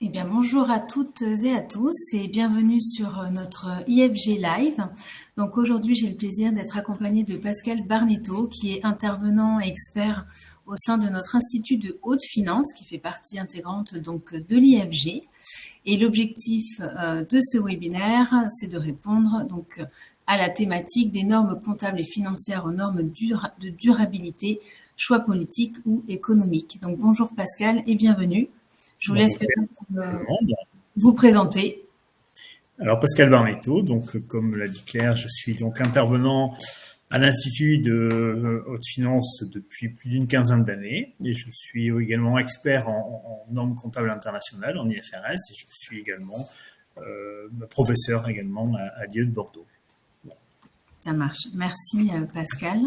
Eh bien, bonjour à toutes et à tous et bienvenue sur notre IFG Live. Donc aujourd'hui, j'ai le plaisir d'être accompagnée de Pascal Barnetto, qui est intervenant et expert au sein de notre Institut de haute finance, qui fait partie intégrante donc de l'IFG. Et l'objectif de ce webinaire, c'est de répondre donc à la thématique des normes comptables et financières aux normes de durabilité, choix politiques ou économiques. Donc bonjour Pascal et bienvenue. Je vous laisse Bonjour peut-être tout le monde. vous présenter. Alors Pascal Barnetto, donc comme l'a dit Claire, je suis donc intervenant à l'Institut de haute finance depuis plus d'une quinzaine d'années et je suis également expert en normes comptables internationales, en IFRS, et je suis également professeur également à l'IE de Bordeaux. Ça marche. Merci Pascal.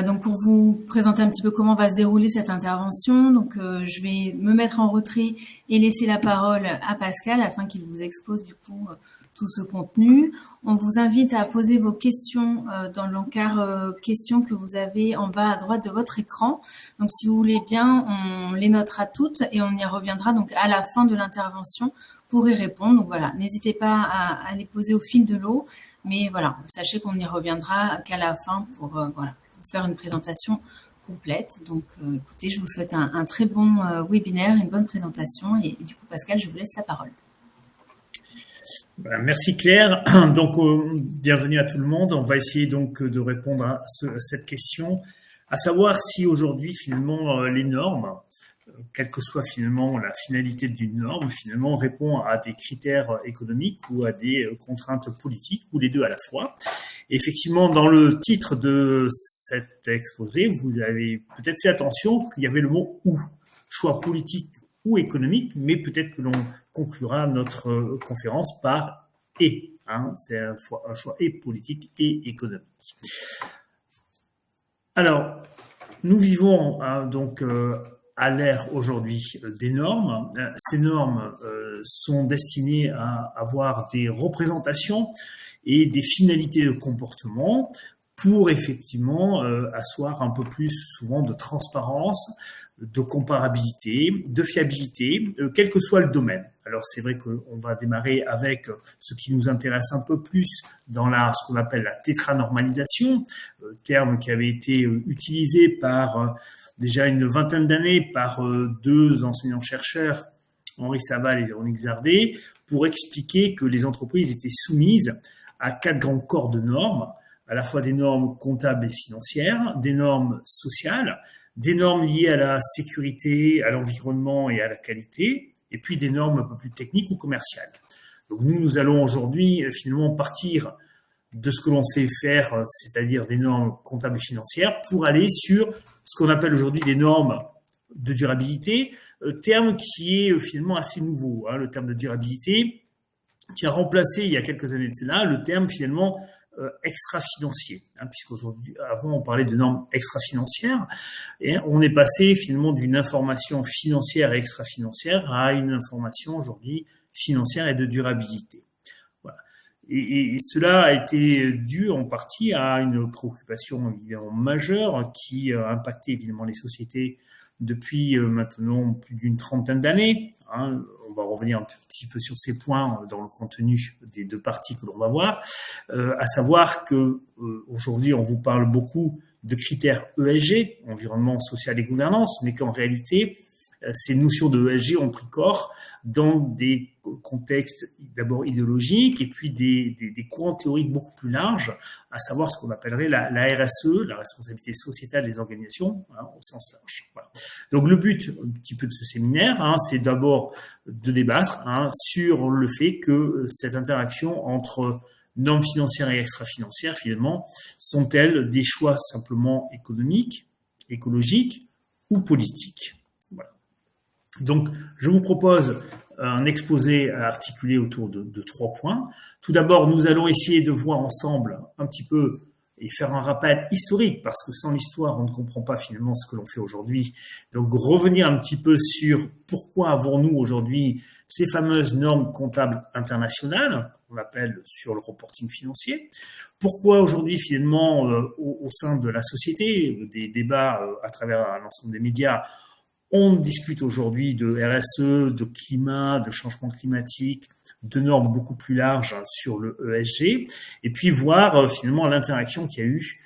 Donc pour vous présenter un petit peu comment va se dérouler cette intervention, donc je vais me mettre en retrait et laisser la parole à Pascal afin qu'il vous expose du coup tout ce contenu. On vous invite à poser vos questions dans l'encart questions que vous avez en bas à droite de votre écran. Donc si vous voulez bien, on les notera toutes et on y reviendra donc à la fin de l'intervention pour y répondre. Donc voilà, n'hésitez pas à les poser au fil de l'eau, mais voilà, sachez qu'on n'y reviendra qu'à la fin pour voilà, vous faire une présentation complète. Donc écoutez, je vous souhaite un très bon webinaire, une bonne présentation et du coup Pascal, je vous laisse la parole. Merci Claire. Donc bienvenue à tout le monde. On va essayer donc de répondre à cette question, à savoir si aujourd'hui finalement les normes, quelle que soit finalement la finalité d'une norme, finalement répond à des critères économiques ou à des contraintes politiques, ou les deux à la fois. Et effectivement, dans le titre de cet exposé, vous avez peut-être fait attention qu'il y avait le mot « ou », choix politique ou économique, mais peut-être que l'on conclura notre conférence par « et ». C'est un choix et politique et économique. Alors, nous vivons donc à l'ère aujourd'hui des normes. Ces normes sont destinées à avoir des représentations et des finalités de comportement pour effectivement asseoir un peu plus souvent de transparence, de comparabilité, de fiabilité, quel que soit le domaine. Alors c'est vrai qu'on va démarrer avec ce qui nous intéresse un peu plus dans ce qu'on appelle la tétranormalisation, terme qui avait été utilisé par déjà une vingtaine d'années par deux enseignants-chercheurs, Henri Saval et Véronique Zardet, pour expliquer que les entreprises étaient soumises à 4 grands corps de normes, à la fois des normes comptables et financières, des normes sociales, des normes liées à la sécurité, à l'environnement et à la qualité, et puis des normes un peu plus techniques ou commerciales. Donc nous allons aujourd'hui finalement partir de ce que l'on sait faire, c'est-à-dire des normes comptables et financières, pour aller sur ce qu'on appelle aujourd'hui des normes de durabilité, terme qui est finalement assez nouveau, le terme de durabilité, qui a remplacé il y a quelques années de cela le terme finalement extra-financier, puisqu'aujourd'hui, avant on parlait de normes extra-financières, et on est passé finalement d'une information financière et extra-financière à une information aujourd'hui financière et de durabilité. Voilà. Et cela a été dû en partie à une préoccupation évidemment majeure qui a impacté évidemment les sociétés depuis maintenant plus d'une trentaine d'années. On va revenir un petit peu sur ces points dans le contenu des deux parties que l'on va voir, à savoir que aujourd'hui on vous parle beaucoup de critères ESG, environnement, social et gouvernance, mais qu'en réalité ces notions de ESG ont pris corps dans des contextes d'abord idéologiques et puis des courants théoriques beaucoup plus larges, à savoir ce qu'on appellerait la RSE, la responsabilité sociétale des organisations, au sens large. Voilà. Donc le but un petit peu de ce séminaire, c'est d'abord de débattre sur le fait que cette interaction entre normes financières et extra-financières, finalement, sont-elles des choix simplement économiques, écologiques ou politiques? Donc, je vous propose un exposé articulé autour de 3 points. Tout d'abord, nous allons essayer de voir ensemble un petit peu et faire un rappel historique, parce que sans l'histoire, on ne comprend pas finalement ce que l'on fait aujourd'hui. Donc, revenir un petit peu sur pourquoi avons-nous aujourd'hui ces fameuses normes comptables internationales, qu'on appelle sur le reporting financier. Pourquoi aujourd'hui, finalement, au sein de la société, des débats à travers l'ensemble des médias, On discute aujourd'hui de RSE, de climat, de changement climatique, de normes beaucoup plus larges sur le ESG, et puis voir finalement l'interaction qu'il y a eu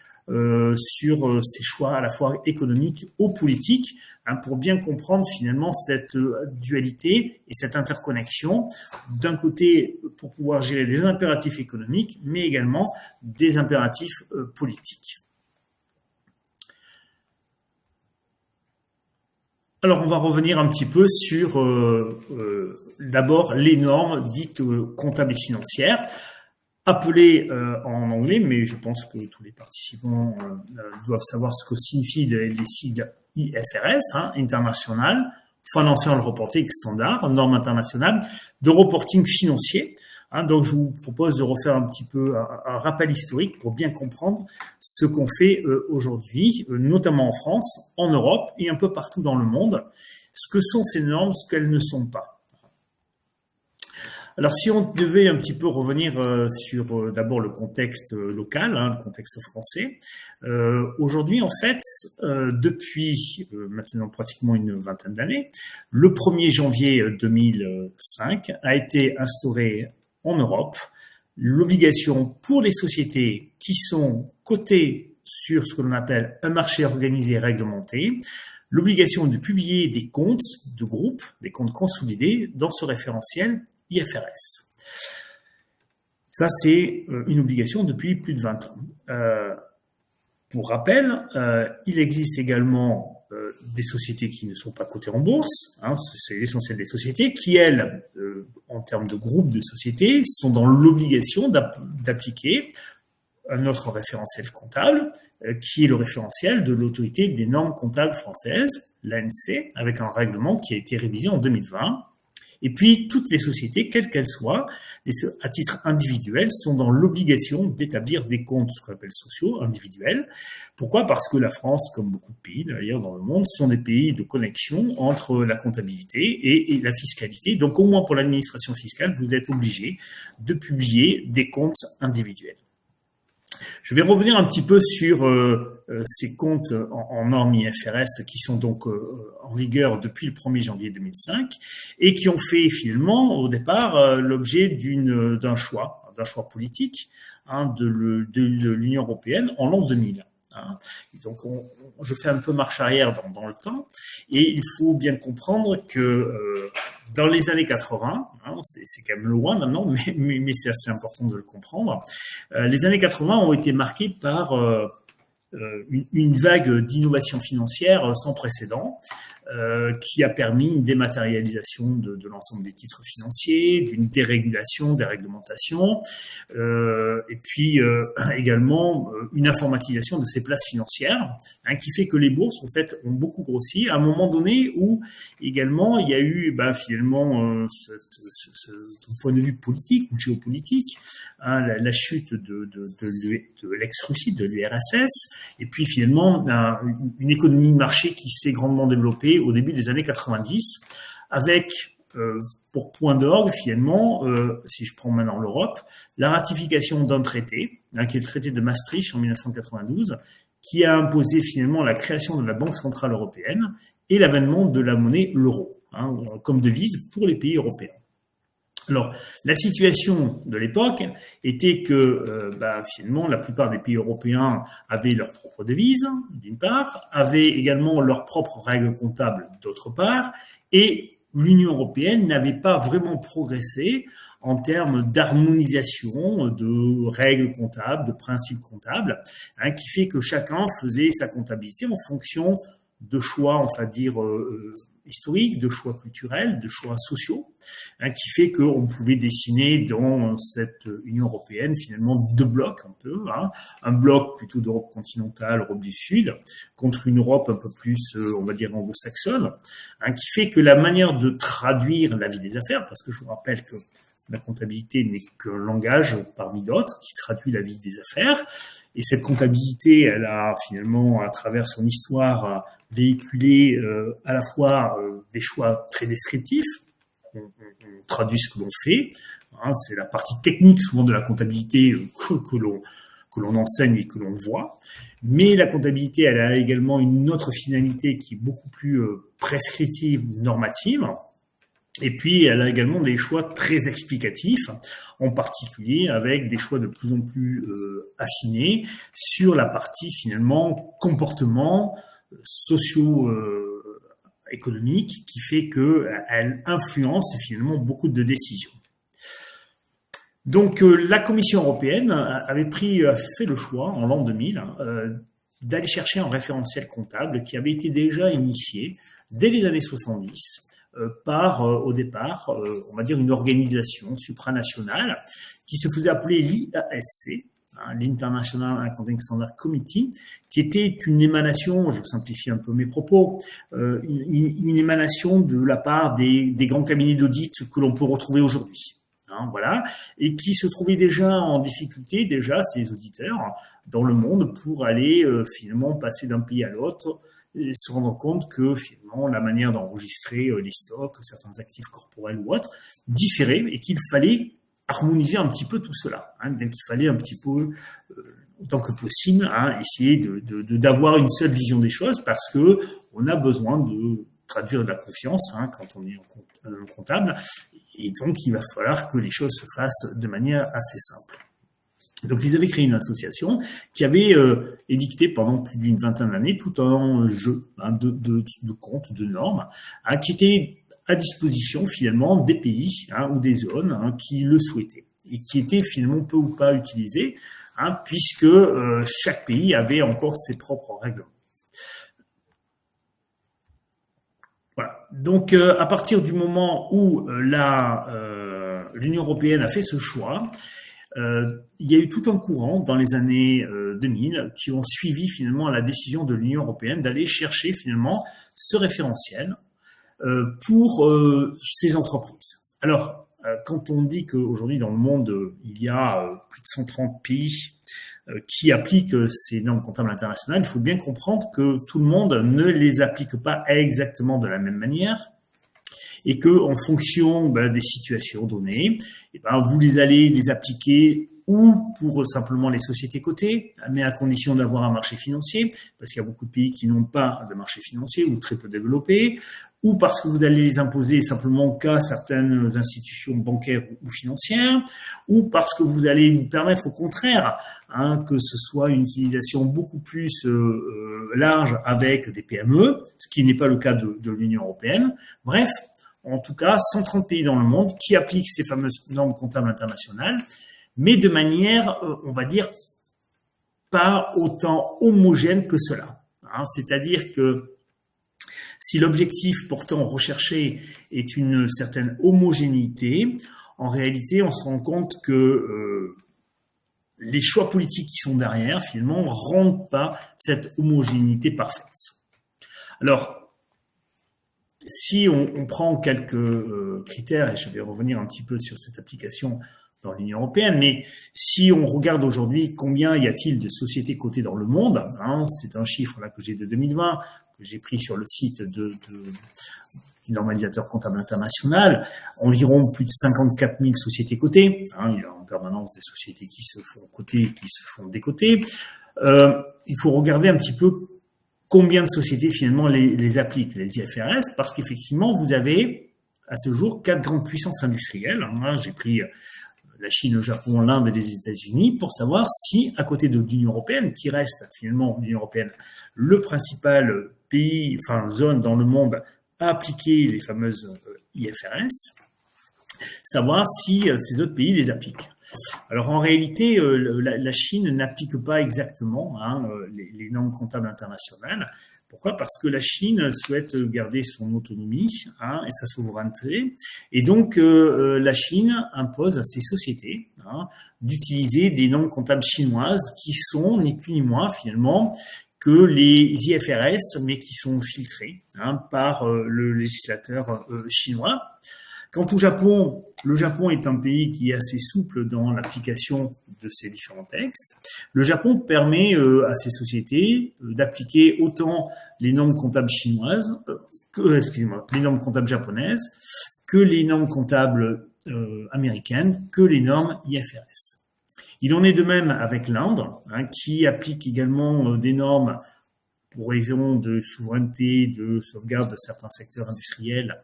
sur ces choix à la fois économiques ou politiques, pour bien comprendre finalement cette dualité et cette interconnexion, d'un côté pour pouvoir gérer des impératifs économiques, mais également des impératifs politiques. Alors, on va revenir un petit peu sur d'abord les normes dites comptables et financières, appelées en anglais, mais je pense que tous les participants doivent savoir ce que signifient les sigles IFRS, International Financial Reporting Standard, norme internationale de reporting financier. Donc, je vous propose de refaire un petit peu un rappel historique pour bien comprendre ce qu'on fait aujourd'hui, notamment en France, en Europe et un peu partout dans le monde. Ce que sont ces normes, ce qu'elles ne sont pas. Alors, si on devait un petit peu revenir sur d'abord le contexte local, le contexte français, aujourd'hui, en fait, depuis maintenant pratiquement une vingtaine d'années, le 1er janvier 2005 a été instauré en Europe l'obligation pour les sociétés qui sont cotées sur ce que l'on appelle un marché organisé et réglementé, l'obligation de publier des comptes de groupe, des comptes consolidés dans ce référentiel IFRS. Ça, c'est une obligation depuis plus de 20 ans. Pour rappel, il existe également des sociétés qui ne sont pas cotées en bourse, c'est l'essentiel des sociétés, qui, elles, en termes de groupe de sociétés, sont dans l'obligation d'appliquer un autre référentiel comptable, qui est le référentiel de l'autorité des normes comptables françaises, l'ANC, avec un règlement qui a été révisé en 2020. Et puis, toutes les sociétés, quelles qu'elles soient, à titre individuel, sont dans l'obligation d'établir des comptes, ce qu'on appelle sociaux, individuels. Pourquoi ? Parce que la France, comme beaucoup de pays d'ailleurs dans le monde, sont des pays de connexion entre la comptabilité et la fiscalité. Donc, au moins pour l'administration fiscale, vous êtes obligé de publier des comptes individuels. Je vais revenir un petit peu sur ces comptes en normes IFRS qui sont donc en vigueur depuis le 1er janvier 2005 et qui ont fait finalement au départ l'objet d'un choix politique de l'Union européenne en l'an 2000. Donc, je fais un peu marche arrière dans le temps et il faut bien comprendre que dans les années 80, c'est quand même loin maintenant, mais c'est assez important de le comprendre, les années 80 ont été marquées par une vague d'innovation financière sans précédent qui a permis une dématérialisation de l'ensemble des titres financiers, d'une dérégulation, des réglementations, et puis également une informatisation de ces places financières, qui fait que les bourses en fait ont beaucoup grossi à un moment donné où également il y a eu finalement d'un point de vue politique ou géopolitique, la chute de l'ex-Russie, de l'URSS, et puis finalement une économie de marché qui s'est grandement développée au début des années 90, avec pour point d'orgue finalement, si je prends maintenant l'Europe, la ratification d'un traité, qui est le traité de Maastricht en 1992, qui a imposé finalement la création de la Banque centrale européenne et l'avènement de la monnaie l'euro, comme devise pour les pays européens. Alors, la situation de l'époque était que finalement la plupart des pays européens avaient leur propre devise, d'une part, avaient également leurs propres règles comptables, d'autre part, et l'Union européenne n'avait pas vraiment progressé en termes d'harmonisation de règles comptables, de principes comptables, qui fait que chacun faisait sa comptabilité en fonction de choix, on va dire, historiques, de choix culturels, de choix sociaux, qui fait qu'on pouvait dessiner dans cette Union européenne finalement deux blocs un peu, un bloc plutôt d'Europe continentale, Europe du Sud, contre une Europe un peu plus, on va dire, anglo-saxonne, qui fait que la manière de traduire la vie des affaires, parce que je vous rappelle que la comptabilité n'est qu'un langage parmi d'autres qui traduit la vie des affaires. Et cette comptabilité, elle a finalement, à travers son histoire, véhiculé à la fois des choix très descriptifs. On traduit ce que l'on fait. C'est la partie technique souvent de la comptabilité que que l'on enseigne et que l'on voit. Mais la comptabilité, elle a également une autre finalité qui est beaucoup plus prescriptive ou normative. Et puis, elle a également des choix très explicatifs, en particulier avec des choix de plus en plus affinés sur la partie finalement comportement socio-économique qui fait qu'elle influence finalement beaucoup de décisions. Donc, la Commission européenne a fait le choix en l'an 2000 d'aller chercher un référentiel comptable qui avait été déjà initié dès les années 70 par, au départ, on va dire une organisation supranationale qui se faisait appeler l'IASC, l'International Accounting Standard Committee, qui était une émanation, je simplifie un peu mes propos, une émanation de la part des grands cabinets d'audit que l'on peut retrouver aujourd'hui. Voilà, et qui se trouvaient déjà en difficulté, ces auditeurs, dans le monde pour aller finalement passer d'un pays à l'autre et se rendre compte que finalement la manière d'enregistrer les stocks, certains actifs corporels ou autres, différait et qu'il fallait harmoniser un petit peu tout cela. Donc il fallait un petit peu, autant que possible, essayer d'avoir une seule vision des choses parce que on a besoin de traduire de la confiance quand on est comptable. Et donc, il va falloir que les choses se fassent de manière assez simple. Donc, ils avaient créé une association qui avait édicté pendant plus d'une vingtaine d'années tout un jeu de comptes, de normes, qui était à disposition finalement des pays ou des zones qui le souhaitaient et qui étaient finalement peu ou pas utilisés, puisque chaque pays avait encore ses propres règlements. Voilà. Donc, à partir du moment où l'Union européenne a fait ce choix, il y a eu tout un courant dans les années 2000 qui ont suivi finalement la décision de l'Union européenne d'aller chercher finalement ce référentiel pour ces entreprises. Alors, quand on dit qu'aujourd'hui dans le monde, il y a plus de 130 pays qui appliquent ces normes comptables internationales, il faut bien comprendre que tout le monde ne les applique pas exactement de la même manière et que en fonction des situations données, vous allez les appliquer ou pour simplement les sociétés cotées, mais à condition d'avoir un marché financier, parce qu'il y a beaucoup de pays qui n'ont pas de marché financier ou très peu développé, ou parce que vous allez les imposer simplement qu'à certaines institutions bancaires ou financières, ou parce que vous allez permettre au contraire que ce soit une utilisation beaucoup plus large avec des PME, ce qui n'est pas le cas de l'Union européenne. Bref, en tout cas, 130 pays dans le monde qui appliquent ces fameuses normes comptables internationales, mais de manière, on va dire, pas autant homogène que cela. C'est-à-dire que si l'objectif pourtant recherché est une certaine homogénéité, en réalité, on se rend compte que les choix politiques qui sont derrière, finalement, ne rendent pas cette homogénéité parfaite. Alors, si on prend quelques critères, et je vais revenir un petit peu sur cette application dans l'Union européenne, mais si on regarde aujourd'hui combien y a-t-il de sociétés cotées dans le monde, c'est un chiffre là que j'ai de 2020, que j'ai pris sur le site du normalisateur comptable international, environ plus de 54 000 sociétés cotées. Il y a en permanence des sociétés qui se font coter et qui se font décoter. Il faut regarder un petit peu combien de sociétés finalement les appliquent, les IFRS, parce qu'effectivement, vous avez à ce jour 4 grandes puissances industrielles. J'ai pris la Chine, le Japon, l'Inde et les États-Unis pour savoir si, à côté de l'Union européenne, qui reste finalement l'Union européenne le principal pays, zone dans le monde à appliquer les fameuses IFRS, savoir si ces autres pays les appliquent. Alors en réalité, la Chine n'applique pas exactement les normes comptables internationales. Pourquoi ? Parce que la Chine souhaite garder son autonomie et sa souveraineté. Et donc, la Chine impose à ses sociétés d'utiliser des normes comptables chinoises qui sont ni plus ni moins finalement que les IFRS, mais qui sont filtrés par le législateur chinois. Quant au Japon, le Japon est un pays qui est assez souple dans l'application de ces différents textes. Le Japon permet à ces sociétés d'appliquer autant les normes comptables chinoises, les normes comptables japonaises, que les normes comptables américaines, que les normes IFRS. Il en est de même avec l'Inde, qui applique également des normes pour raison de souveraineté, de sauvegarde de certains secteurs industriels,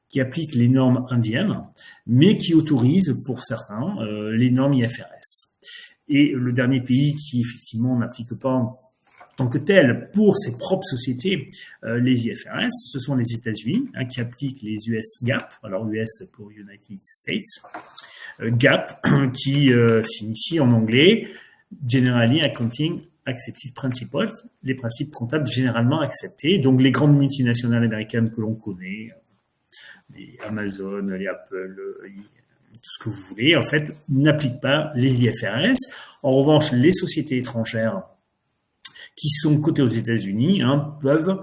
qui applique les normes indiennes, mais qui autorise pour certains les normes IFRS. Et le dernier pays qui effectivement n'applique pas en tant que tel pour ses propres sociétés les IFRS, ce sont les États-Unis qui appliquent les US GAAP, alors US pour United States, GAAP qui signifie en anglais Generally Accounting Accepted Principles, les principes comptables généralement acceptés, donc les grandes multinationales américaines que l'on connaît, les Amazon, les Apple, tout ce que vous voulez, en fait, n'appliquent pas les IFRS. En revanche, les sociétés étrangères qui sont cotées aux États-Unis peuvent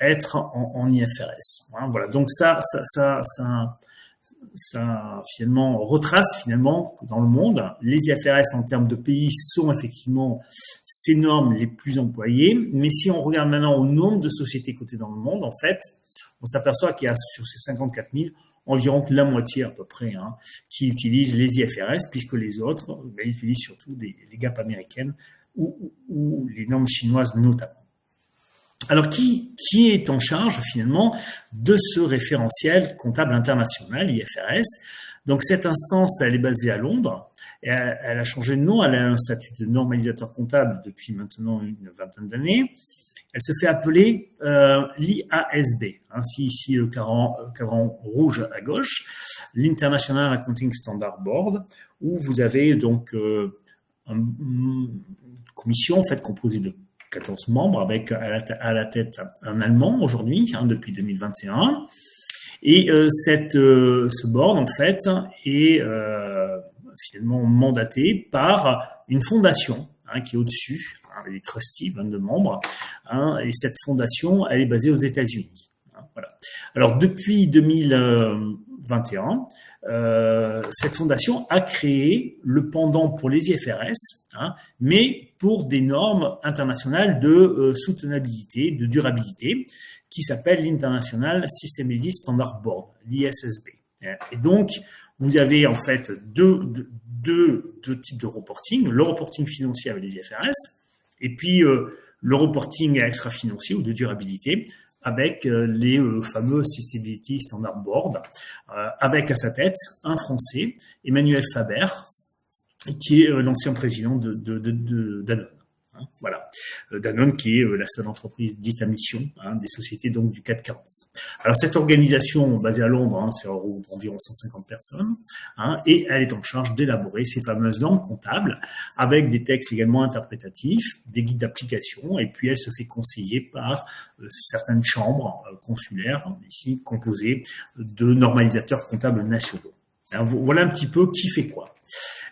être en IFRS. Voilà. Donc ça finalement retrace finalement dans le monde les IFRS en termes de pays sont effectivement ces normes les plus employées. Mais si on regarde maintenant au nombre de sociétés cotées dans le monde, en fait, on s'aperçoit qu'il y a sur ces 54 000 environ la moitié à peu près qui utilisent les IFRS, puisque les autres utilisent surtout les GAAP américaines ou les normes chinoises notamment. Alors, qui est en charge finalement de ce référentiel comptable international, IFRS? Donc, cette instance, elle est basée à Londres. Elle a changé de nom, elle a un statut de normalisateur comptable depuis maintenant une vingtaine d'années. Elle se fait appeler l'IASB, ici le cadran rouge à gauche, l'International Accounting Standard Board, où vous avez donc une commission en fait composée de 14 membres avec à la tête un Allemand aujourd'hui, depuis 2021. Et ce board en fait est finalement mandaté par une fondation qui est au-dessus, les trustees, 22 membres, et cette fondation, elle est basée aux États-Unis. Voilà. Alors, depuis 2021, cette fondation a créé le pendant pour les IFRS, mais pour des normes internationales de soutenabilité, de durabilité, qui s'appelle l'International Sustainability Standard Board, l'ISSB. Et donc, vous avez en fait deux types de reporting, le reporting financier avec les IFRS, et puis le reporting extra-financier ou de durabilité avec les fameux Sustainability Standard Board, avec à sa tête un Français, Emmanuel Faber, qui est l'ancien président de Danone. Voilà, Danone qui est la seule entreprise dite à mission des sociétés donc du CAC 40. Alors cette organisation basée à Londres, c'est environ 150 personnes, et elle est en charge d'élaborer ces fameuses normes comptables avec des textes également interprétatifs, des guides d'application, et puis elle se fait conseiller par certaines chambres consulaires ici composées de normalisateurs comptables nationaux. Alors, voilà un petit peu qui fait quoi.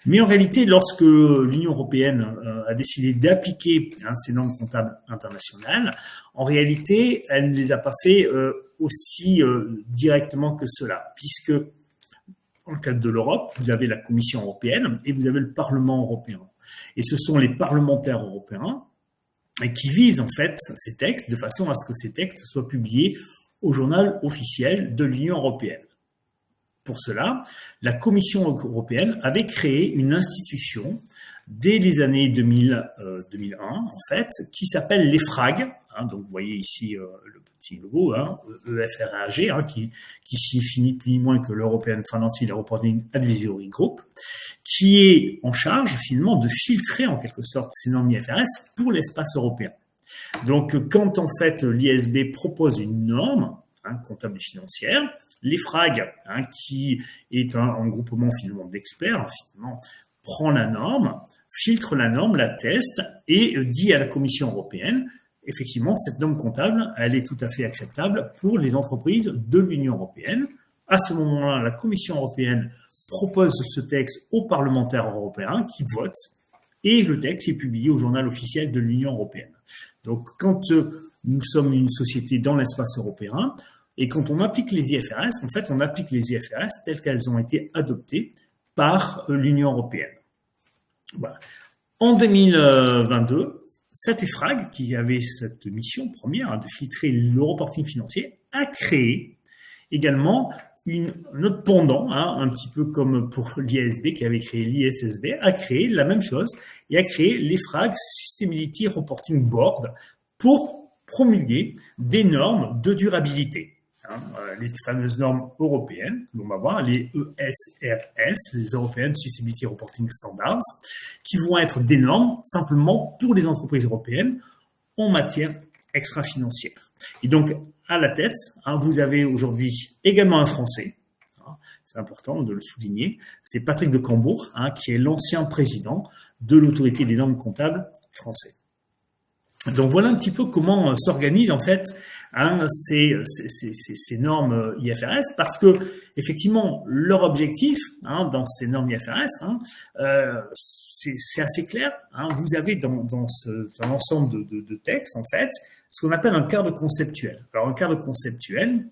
Mais en réalité, lorsque l'Union européenne a décidé d'appliquer ces normes comptables internationales, en réalité, elle ne les a pas fait aussi directement que cela, puisque dans le cadre de l'Europe, vous avez la Commission européenne et vous avez le Parlement européen. Et ce sont les parlementaires européens qui visent en fait ces textes de façon à ce que ces textes soient publiés au journal officiel de l'Union européenne. Pour cela, la Commission européenne avait créé une institution dès les années 2001, en fait, qui s'appelle l'EFRAG. Donc, vous voyez ici le petit logo, EFRAG, qui signifie ni plus ni moins que l'European Financial Reporting Advisory Group, qui est en charge, finalement, de filtrer, en quelque sorte, ces normes IFRS pour l'espace européen. Donc, quand, en fait, l'IASB propose une norme comptable et financière, l'EFRAG, qui est un groupement finalement d'experts, finalement, prend la norme, filtre la norme, la teste et dit à la Commission européenne, effectivement, cette norme comptable, elle est tout à fait acceptable pour les entreprises de l'Union européenne. À ce moment-là, la Commission européenne propose ce texte aux parlementaires européens qui votent et le texte est publié au journal officiel de l'Union européenne. Donc, quand nous sommes une société dans l'espace européen, et quand on applique les IFRS, en fait, on applique les IFRS telles qu'elles ont été adoptées par l'Union européenne. Voilà. En 2022, cette EFRAG, qui avait cette mission première de filtrer le reporting financier, a créé également notre pendant, un petit peu comme pour l'IASB qui avait créé l'ISSB, a créé la même chose et a créé l'EFRAG Sustainability Reporting Board pour promulguer des normes de durabilité. Les fameuses normes européennes, que l'on va voir, les ESRS, les European Sustainability Reporting Standards, qui vont être des normes simplement pour les entreprises européennes en matière extra-financière. Et donc, à la tête, vous avez aujourd'hui également un Français, c'est important de le souligner, c'est Patrick de Cambourg, qui est l'ancien président de l'autorité des normes comptables français. Donc voilà un petit peu comment s'organisent en fait ces normes IFRS, parce que effectivement leur objectif dans ces normes IFRS, c'est assez clair. Vous avez dans l'ensemble de textes en fait ce qu'on appelle un cadre conceptuel. Alors un cadre conceptuel,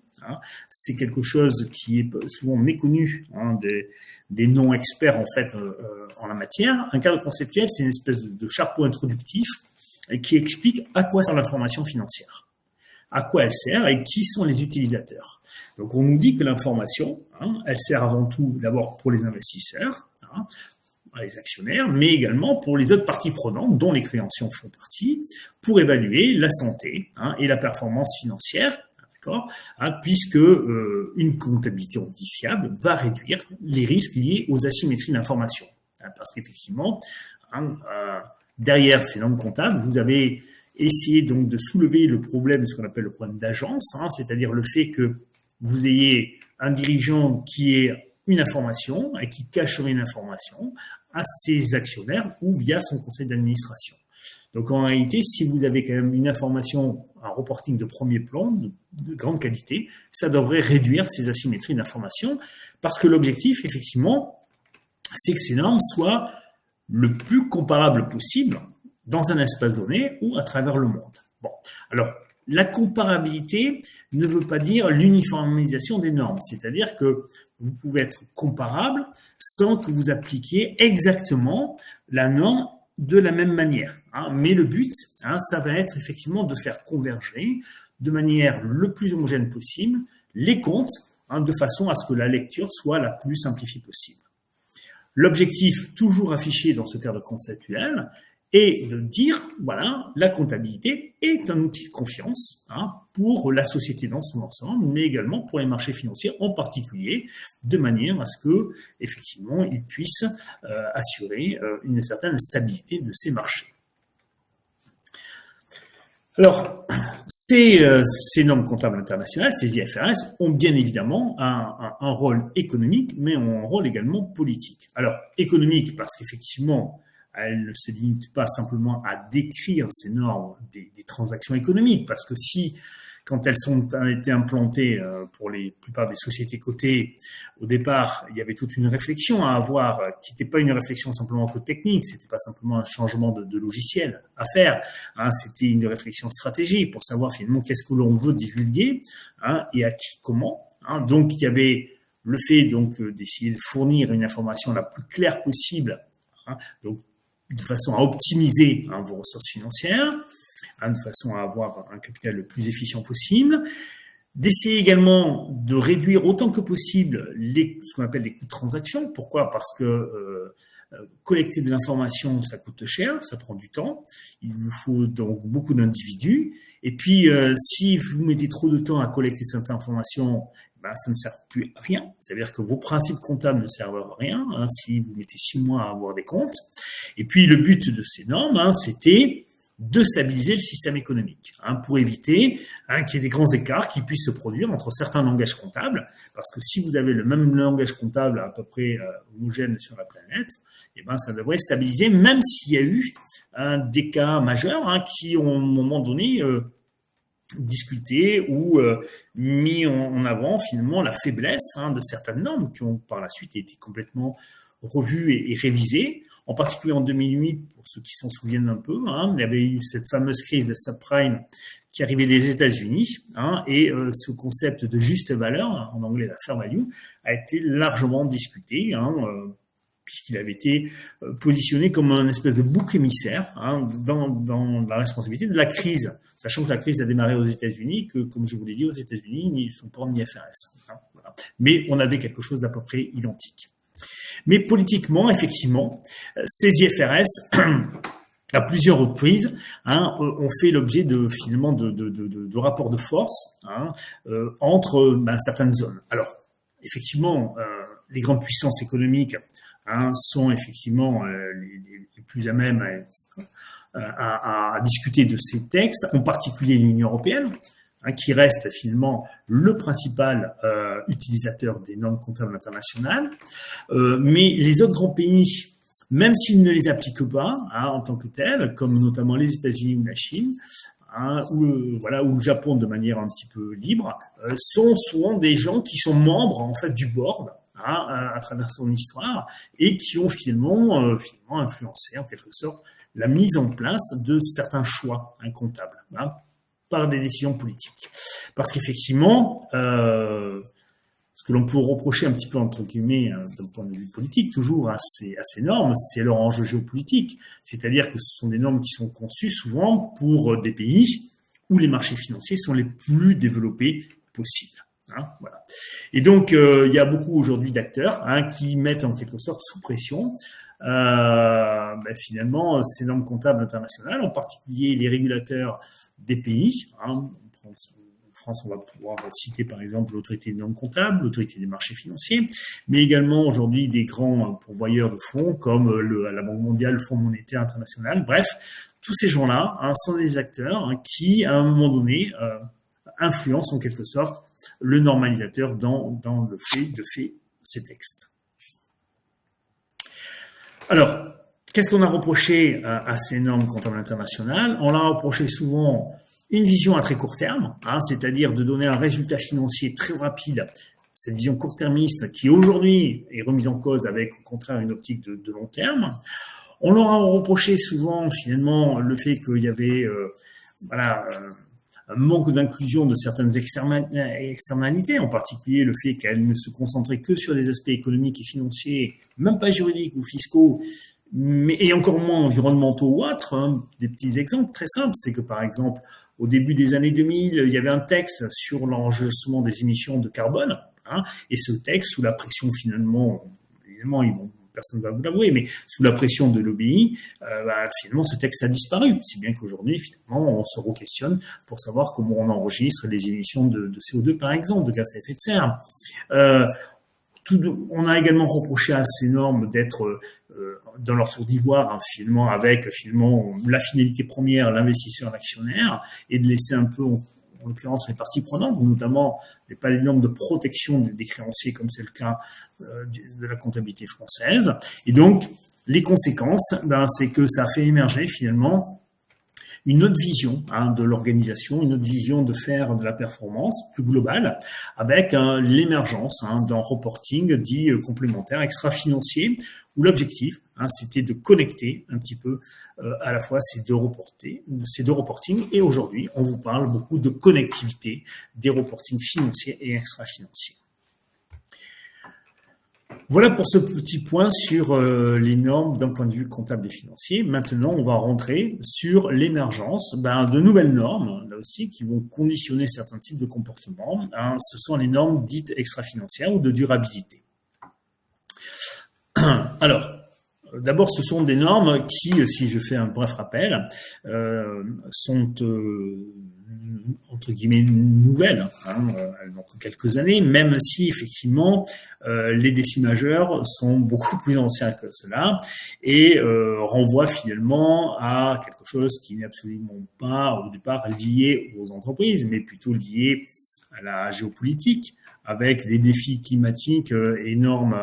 c'est quelque chose qui est souvent méconnu des non-experts en fait en la matière. Un cadre conceptuel, c'est une espèce de chapeau introductif qui explique à quoi sert l'information financière, à quoi elle sert et qui sont les utilisateurs. Donc, on nous dit que l'information, elle sert avant tout d'abord pour les investisseurs, les actionnaires, mais également pour les autres parties prenantes, dont les créanciers font partie, pour évaluer la santé et la performance financière, d'accord, puisque une comptabilité modifiable va réduire les risques liés aux asymétries d'information. Parce qu'effectivement, derrière ces normes comptables, vous avez essayé donc de soulever le problème, ce qu'on appelle le problème d'agence, c'est-à-dire le fait que vous ayez un dirigeant qui ait une information et qui cacherait une information à ses actionnaires ou via son conseil d'administration. Donc en réalité, si vous avez quand même une information, un reporting de premier plan, de grande qualité, ça devrait réduire ces asymétries d'information, parce que l'objectif, effectivement, c'est que ces normes soient le plus comparable possible dans un espace donné ou à travers le monde. Bon, alors, la comparabilité ne veut pas dire l'uniformisation des normes, c'est-à-dire que vous pouvez être comparable sans que vous appliquiez exactement la norme de la même manière. Mais le but, ça va être effectivement de faire converger de manière le plus homogène possible les comptes, de façon à ce que la lecture soit la plus simplifiée possible. L'objectif, toujours affiché dans ce cadre conceptuel, est de dire, voilà, la comptabilité est un outil de confiance pour la société dans son ensemble, mais également pour les marchés financiers en particulier, de manière à ce que, effectivement, ils puissent assurer une certaine stabilité de ces marchés. Alors, ces normes comptables internationales, ces IFRS, ont bien évidemment un rôle économique, mais ont un rôle également politique. Alors, économique, parce qu'effectivement, elles ne se limitent pas simplement à décrire ces normes des transactions économiques, parce que si, quand elles ont été implantées pour la plupart des sociétés cotées, au départ, il y avait toute une réflexion à avoir, qui n'était pas une réflexion simplement que technique, c'était pas simplement un changement de logiciel à faire, c'était une réflexion stratégique pour savoir finalement qu'est-ce que l'on veut divulguer et à qui, comment. Donc, il y avait le fait donc d'essayer de fournir une information la plus claire possible, donc de façon à optimiser vos ressources financières, de façon à avoir un capital le plus efficient possible, d'essayer également de réduire autant que possible ce qu'on appelle les coûts de transaction. Pourquoi ? Parce que collecter de l'information, ça coûte cher, ça prend du temps, il vous faut donc beaucoup d'individus, et puis si vous mettez trop de temps à collecter cette information, ça ne sert plus à rien. C'est-à-dire que vos principes comptables ne servent à rien si vous mettez 6 mois à avoir des comptes. Et puis, le but de ces normes, c'était de stabiliser le système économique pour éviter qu'il y ait des grands écarts qui puissent se produire entre certains langages comptables. Parce que si vous avez le même langage comptable à peu près homogène sur la planète, ça devrait stabiliser, même s'il y a eu des cas majeurs qui ont, à un moment donné, discuté ou mis en avant finalement la faiblesse de certaines normes qui ont par la suite été complètement revues et révisées, en particulier en 2008, pour ceux qui s'en souviennent un peu, il y avait eu cette fameuse crise de subprime qui arrivait des États-Unis, et ce concept de juste valeur, en anglais la fair value, a été largement discuté, puisqu'il avait été positionné comme un espèce de bouc émissaire dans la responsabilité de la crise, sachant que la crise a démarré aux États-Unis, que, comme je vous l'ai dit, aux États-Unis, ils ne sont pas en IFRS. Voilà. Mais on avait quelque chose d'à peu près identique. Mais politiquement, effectivement, ces IFRS, à plusieurs reprises, ont fait l'objet finalement de rapports de force entre certaines zones. Alors, effectivement, les grandes puissances économiques sont effectivement les plus à même à discuter de ces textes, en particulier l'Union européenne, qui reste finalement le principal utilisateur des normes comptables internationales. Mais les autres grands pays, même s'ils ne les appliquent pas en tant que tels, comme notamment les États-Unis ou la Chine, ou le Japon de manière un petit peu libre, sont souvent des gens qui sont membres en fait du board à travers son histoire et qui ont finalement influencé en quelque sorte la mise en place de certains choix comptables par des décisions politiques. Parce qu'effectivement, ce que l'on peut reprocher un petit peu, entre guillemets, d'un point de vue politique, toujours à ces normes, c'est leur enjeu géopolitique. C'est-à-dire que ce sont des normes qui sont conçues souvent pour des pays où les marchés financiers sont les plus développés possibles. Voilà. Et donc, il y a beaucoup aujourd'hui d'acteurs qui mettent en quelque sorte sous pression finalement ces normes comptables internationales, en particulier les régulateurs des pays. En France, on va pouvoir citer par exemple l'autorité des normes comptables, l'autorité des marchés financiers, mais également aujourd'hui des grands pourvoyeurs de fonds comme la Banque mondiale, le Fonds monétaire international. Bref, tous ces gens-là sont des acteurs qui, à un moment donné, influencent en quelque sorte le normalisateur dans le fait de faire ces textes. Alors, qu'est-ce qu'on a reproché à ces normes comptables internationales? On leur a reproché souvent une vision à très court terme, c'est-à-dire de donner un résultat financier très rapide. Cette vision court-termiste qui aujourd'hui est remise en cause avec au contraire une optique de long terme. On leur a reproché souvent finalement le fait qu'il y avait un manque d'inclusion de certaines externalités, en particulier le fait qu'elles ne se concentraient que sur des aspects économiques et financiers, même pas juridiques ou fiscaux, et encore moins environnementaux ou autres. Des petits exemples très simples, c'est que par exemple, au début des années 2000, il y avait un texte sur l'enregistrement des émissions de carbone, et ce texte, sous la pression finalement, évidemment, personne ne va vous l'avouer, mais sous la pression de l'OBI, finalement, ce texte a disparu. Si bien qu'aujourd'hui, finalement, on se re-questionne pour savoir comment on enregistre les émissions de CO2, par exemple, de gaz à effet de serre. On a également reproché à ces normes d'être dans leur tour d'ivoire, finalement, avec la finalité première, l'investisseur, l'actionnaire, et de laisser un peu, en l'occurrence, les parties prenantes, notamment pas les normes de protection des créanciers, comme c'est le cas de la comptabilité française. Et donc, les conséquences, c'est que ça a fait émerger finalement une autre vision de l'organisation, une autre vision de faire de la performance plus globale, avec l'émergence d'un reporting dit complémentaire, extra-financier, où l'objectif, c'était de connecter un petit peu à la fois ces deux reportings. Et aujourd'hui, on vous parle beaucoup de connectivité des reportings financiers et extra-financiers. Voilà pour ce petit point sur les normes d'un point de vue comptable et financier. Maintenant, on va rentrer sur l'émergence de nouvelles normes, là aussi, qui vont conditionner certains types de comportements. Ce sont les normes dites extra-financières ou de durabilité. Alors, d'abord, ce sont des normes qui, si je fais un bref rappel, sont entre guillemets nouvelles, elles n'ont que quelques années, même si effectivement les défis majeurs sont beaucoup plus anciens que cela et renvoient finalement à quelque chose qui n'est absolument pas au départ lié aux entreprises, mais plutôt lié à la géopolitique, avec des défis climatiques énormes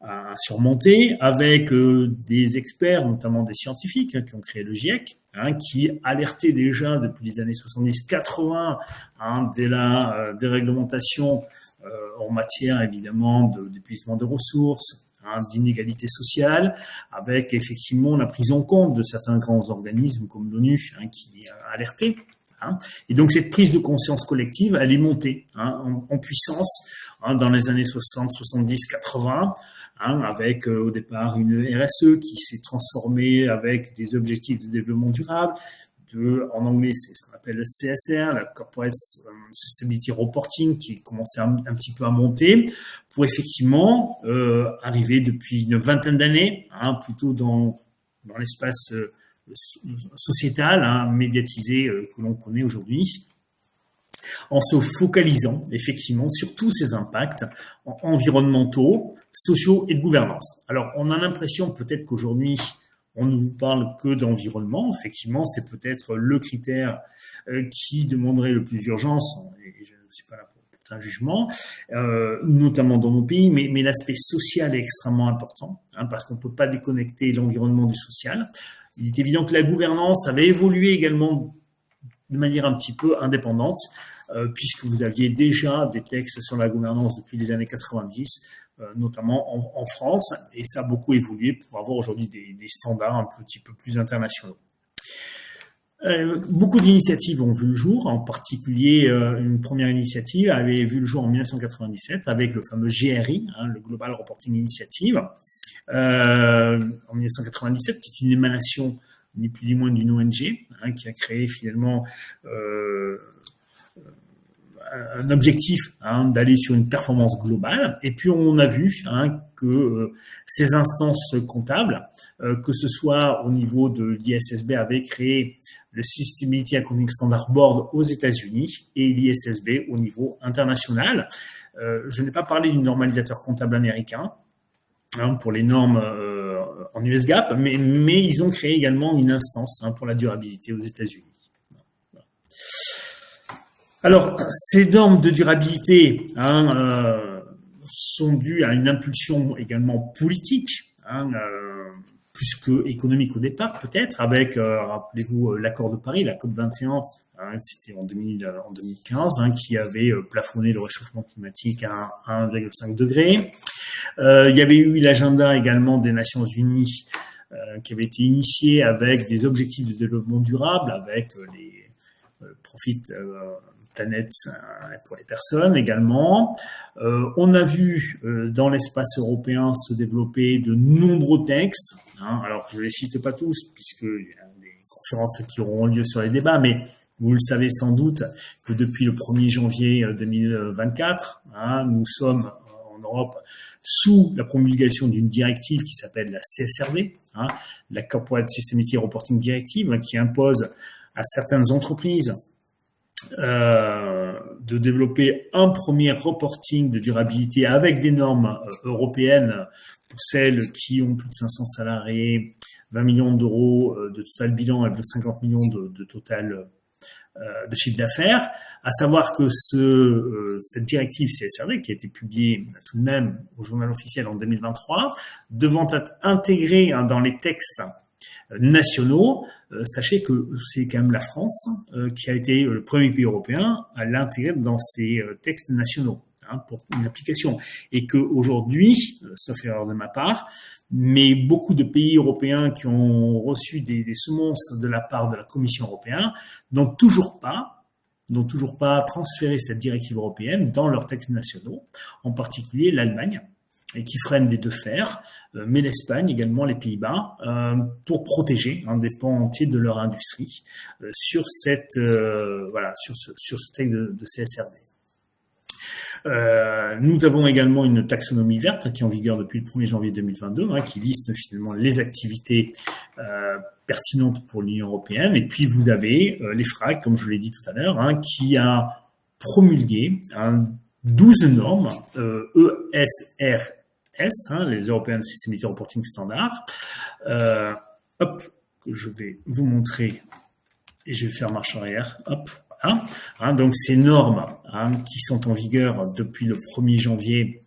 à surmonter, avec des experts, notamment des scientifiques qui ont créé le GIEC, qui alertaient déjà depuis les années 70-80 dès la déréglementation en matière évidemment d'épuisement de ressources, d'inégalité sociale, avec effectivement la prise en compte de certains grands organismes comme l'ONU qui alertaient. Et donc cette prise de conscience collective, elle est montée en puissance dans les années 60, 70, 80, avec au départ une RSE qui s'est transformée avec des objectifs de développement durable, en anglais, c'est ce qu'on appelle le CSR, la Corporate Sustainability Reporting, qui commençait un petit peu à monter, pour effectivement arriver depuis une vingtaine d'années, plutôt dans l'espace sociétal, médiatisé que l'on connaît aujourd'hui, en se focalisant effectivement sur tous ces impacts environnementaux, sociaux et de gouvernance. Alors, on a l'impression peut-être qu'aujourd'hui, on ne vous parle que d'environnement. Effectivement, c'est peut-être le critère qui demanderait le plus d'urgence, et je ne suis pas là pour un jugement, notamment dans nos pays, mais l'aspect social est extrêmement important, parce qu'on ne peut pas déconnecter l'environnement du social. Il est évident que la gouvernance avait évolué également de manière un petit peu indépendante, puisque vous aviez déjà des textes sur la gouvernance depuis les années 90, notamment en France, et ça a beaucoup évolué pour avoir aujourd'hui des standards un petit peu plus internationaux. Beaucoup d'initiatives ont vu le jour, en particulier une première initiative avait vu le jour en 1997 avec le fameux GRI, le Global Reporting Initiative, en 1997, qui est une émanation ni plus ni moins d'une ONG, qui a créé finalement un objectif d'aller sur une performance globale. Et puis on a vu que ces instances comptables, que ce soit au niveau de l'ISSB, avaient créé le Sustainability Accounting Standard Board aux États-Unis et l'ISSB au niveau international. Je n'ai pas parlé du normalisateur comptable américain pour les normes en US GAAP, mais ils ont créé également une instance pour la durabilité aux États-Unis. Alors, ces normes de durabilité sont dues à une impulsion également politique, plus que économique au départ peut-être, avec, rappelez-vous, l'accord de Paris, la COP21, c'était en 2015, qui avait plafonné le réchauffement climatique à 1,5 degré. Il y avait eu l'agenda également des Nations Unies qui avait été initié avec des objectifs de développement durable, avec les profits planète pour les personnes également. On a vu dans l'espace européen se développer de nombreux textes. Alors, je ne les cite pas tous, puisqu'il y a des conférences qui auront lieu sur les débats, mais vous le savez sans doute que depuis le 1er janvier 2024, nous sommes en Europe sous la promulgation d'une directive qui s'appelle la CSRD, la Corporate Sustainability Reporting Directive, qui impose à certaines entreprises de développer un premier reporting de durabilité avec des normes européennes pour celles qui ont plus de 500 salariés, 20 millions d'euros de total bilan et 50 millions de total de chiffre d'affaires, à savoir que cette directive CSRD, qui a été publiée tout de même au journal officiel en 2023, devant être intégrée dans les textes nationaux, sachez que c'est quand même la France qui a été le premier pays européen à l'intégrer dans ses textes nationaux pour une application. Et qu'aujourd'hui, sauf erreur de ma part, mais beaucoup de pays européens qui ont reçu des semonces de la part de la Commission européenne n'ont toujours pas transféré cette directive européenne dans leurs textes nationaux, en particulier l'Allemagne, et qui freine des deux fers, mais l'Espagne également, les Pays-Bas, pour protéger des pans entiers de leur industrie sur ce texte de CSRD. Nous avons également une taxonomie verte qui est en vigueur depuis le 1er janvier 2022, qui liste finalement les activités pertinentes pour l'Union européenne. Et puis vous avez l'EFRAG, comme je l'ai dit tout à l'heure, qui a promulgué 12 normes ESRS, les European Sustainability Reporting Standards, que je vais vous montrer et je vais faire marche arrière. Donc ces normes qui sont en vigueur depuis le 1er janvier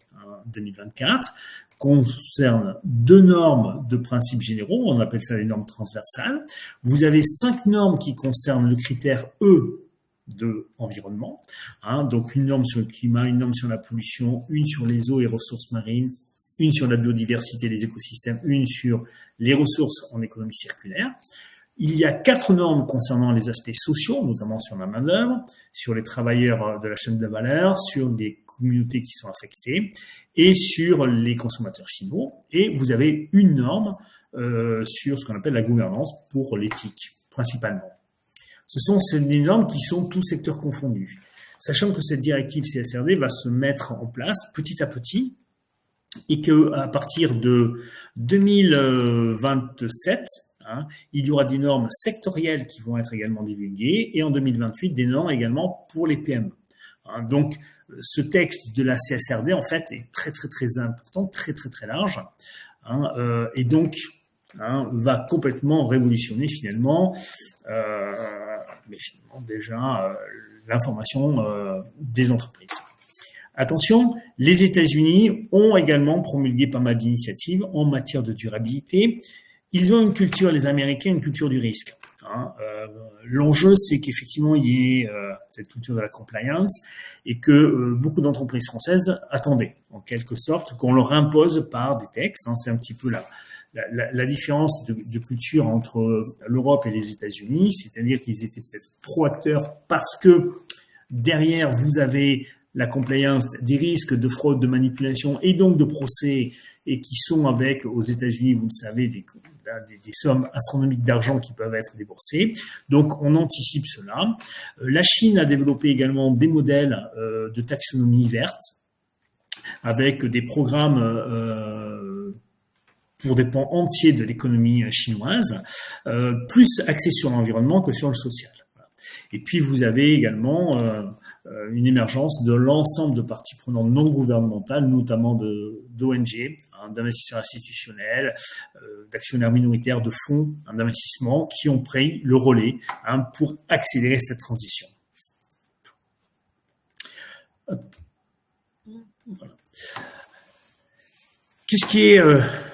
2024 concernent 2 normes de principes généraux, on appelle ça les normes transversales. Vous avez 5 normes qui concernent le critère E de environnement, donc une norme sur le climat, une norme sur la pollution, une sur les eaux et ressources marines, une sur la biodiversité et les écosystèmes, une sur les ressources en économie circulaire. Il y a 4 normes concernant les aspects sociaux, notamment sur la main-d'œuvre, sur les travailleurs de la chaîne de valeur, sur les communautés qui sont affectées et sur les consommateurs finaux. Et vous avez une norme sur ce qu'on appelle la gouvernance pour l'éthique, principalement. Ce sont des normes qui sont tous secteurs confondus. Sachant que cette directive CSRD va se mettre en place petit à petit et qu'à partir de 2027, il y aura des normes sectorielles qui vont être également divulguées et en 2028, des normes également pour les PME. Donc, ce texte de la CSRD, en fait, est très, très, très important, très, très, très large. Et donc, va complètement révolutionner finalement, mais finalement déjà l'information des entreprises. Attention, les États-Unis ont également promulgué pas mal d'initiatives en matière de durabilité. Ils ont une culture, les Américains, une culture du risque. L'enjeu, c'est qu'effectivement, il y ait cette culture de la compliance et que beaucoup d'entreprises françaises attendaient, en quelque sorte, qu'on leur impose par des textes. C'est un petit peu la différence de culture entre l'Europe et les États-Unis, c'est-à-dire qu'ils étaient peut-être pro-acteurs parce que derrière, vous avez la compliance des risques de fraude, de manipulation et donc de procès et qui sont avec, aux États-Unis, vous le savez, des sommes astronomiques d'argent qui peuvent être déboursées. Donc, on anticipe cela. La Chine a développé également des modèles de taxonomie verte avec des programmes pour des pans entiers de l'économie chinoise, plus axés sur l'environnement que sur le social. Et puis, vous avez également une émergence de l'ensemble de parties prenantes non gouvernementales, notamment d'ONG, d'investisseurs institutionnels, d'actionnaires minoritaires, de fonds d'investissement qui ont pris le relais pour accélérer cette transition. Voilà.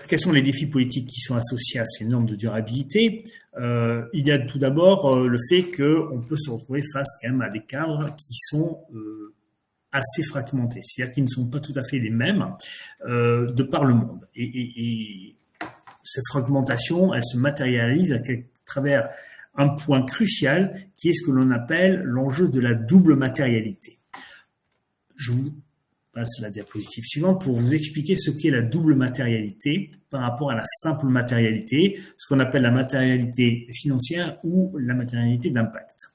Quels sont les défis politiques qui sont associés à ces normes de durabilité? Il y a tout d'abord le fait qu'on peut se retrouver face quand même à des cadres qui sont assez fragmentés, c'est-à-dire qu'ils ne sont pas tout à fait les mêmes de par le monde. Et cette fragmentation, elle se matérialise à travers un point crucial qui est ce que l'on appelle l'enjeu de la double matérialité. Je vous passe la diapositive suivante pour vous expliquer ce qu'est la double matérialité par rapport à la simple matérialité, ce qu'on appelle la matérialité financière ou la matérialité d'impact.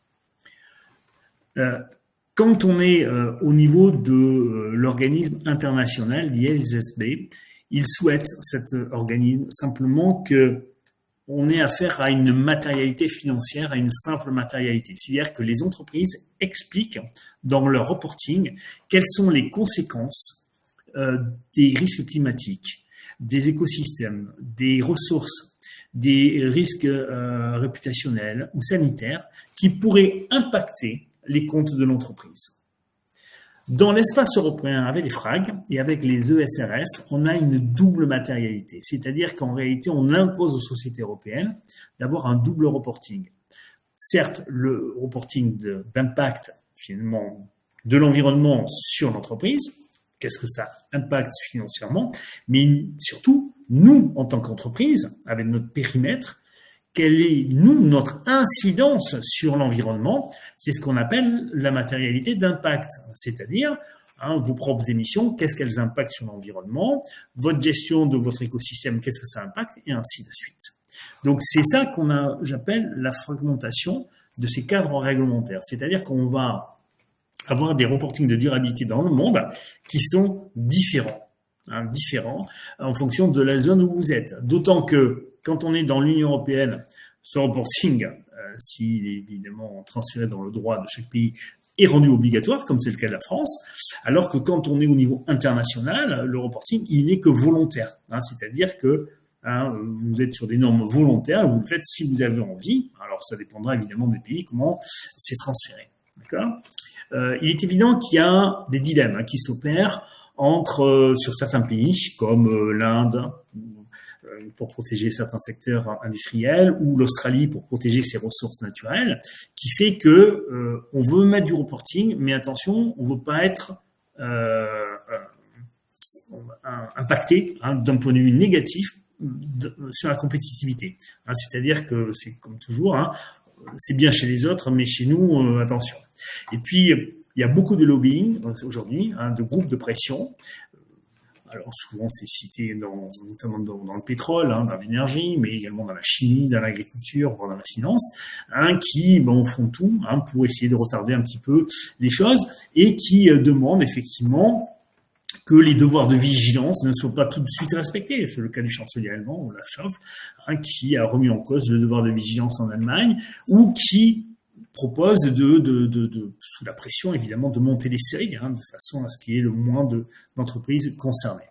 Quand on est au niveau de l'organisme international, l'ISSB, il souhaite, cet organisme, simplement qu'on ait affaire à une matérialité financière, à une simple matérialité. C'est-à-dire que les entreprises expliquent dans leur reporting quelles sont les conséquences des risques climatiques, des écosystèmes, des ressources, des risques réputationnels ou sanitaires qui pourraient impacter les comptes de l'entreprise. Dans l'espace européen, avec les FRAG et avec les ESRS, on a une double matérialité. C'est-à-dire qu'en réalité, on impose aux sociétés européennes d'avoir un double reporting. Certes, le reporting d'impact, finalement, de l'environnement sur l'entreprise, qu'est-ce que ça impacte financièrement, mais surtout, nous, en tant qu'entreprise, avec notre périmètre, quelle est, nous, notre incidence sur l'environnement? C'est ce qu'on appelle la matérialité d'impact, c'est-à-dire vos propres émissions, qu'est-ce qu'elles impactent sur l'environnement, votre gestion de votre écosystème, qu'est-ce que ça impacte, et ainsi de suite. Donc, c'est ça j'appelle la fragmentation de ces cadres réglementaires, c'est-à-dire qu'on va avoir des reportings de durabilité dans le monde qui sont différents en fonction de la zone où vous êtes. D'autant que quand on est dans l'Union européenne, ce reporting, s'il est évidemment transféré dans le droit de chaque pays, est rendu obligatoire, comme c'est le cas de la France, alors que quand on est au niveau international, le reporting, il n'est que volontaire. C'est-à-dire que vous êtes sur des normes volontaires, vous le faites si vous avez envie. Alors, ça dépendra évidemment des pays, comment c'est transféré. D'accord ? Il est évident qu'il y a des dilemmes qui s'opèrent sur certains pays, comme l'Inde, pour protéger certains secteurs industriels, ou l'Australie pour protéger ses ressources naturelles, qui fait que on veut mettre du reporting, mais attention, on ne veut pas être impacté d'un point de vue négatif sur la compétitivité. C'est-à-dire que c'est comme toujours, c'est bien chez les autres, mais chez nous, attention. Et puis, il y a beaucoup de lobbying aujourd'hui, de groupes de pression. Alors souvent c'est cité notamment dans le pétrole, dans l'énergie, mais également dans la chimie, dans l'agriculture, voire dans la finance, qui font tout pour essayer de retarder un petit peu les choses et qui demandent effectivement que les devoirs de vigilance ne soient pas tout de suite respectés. C'est le cas du chancelier allemand, Olaf Scholz, qui a remis en cause le devoir de vigilance en Allemagne, ou qui propose sous la pression évidemment, de monter les seuils, de façon à ce qu'il y ait le moins d'entreprises concernées.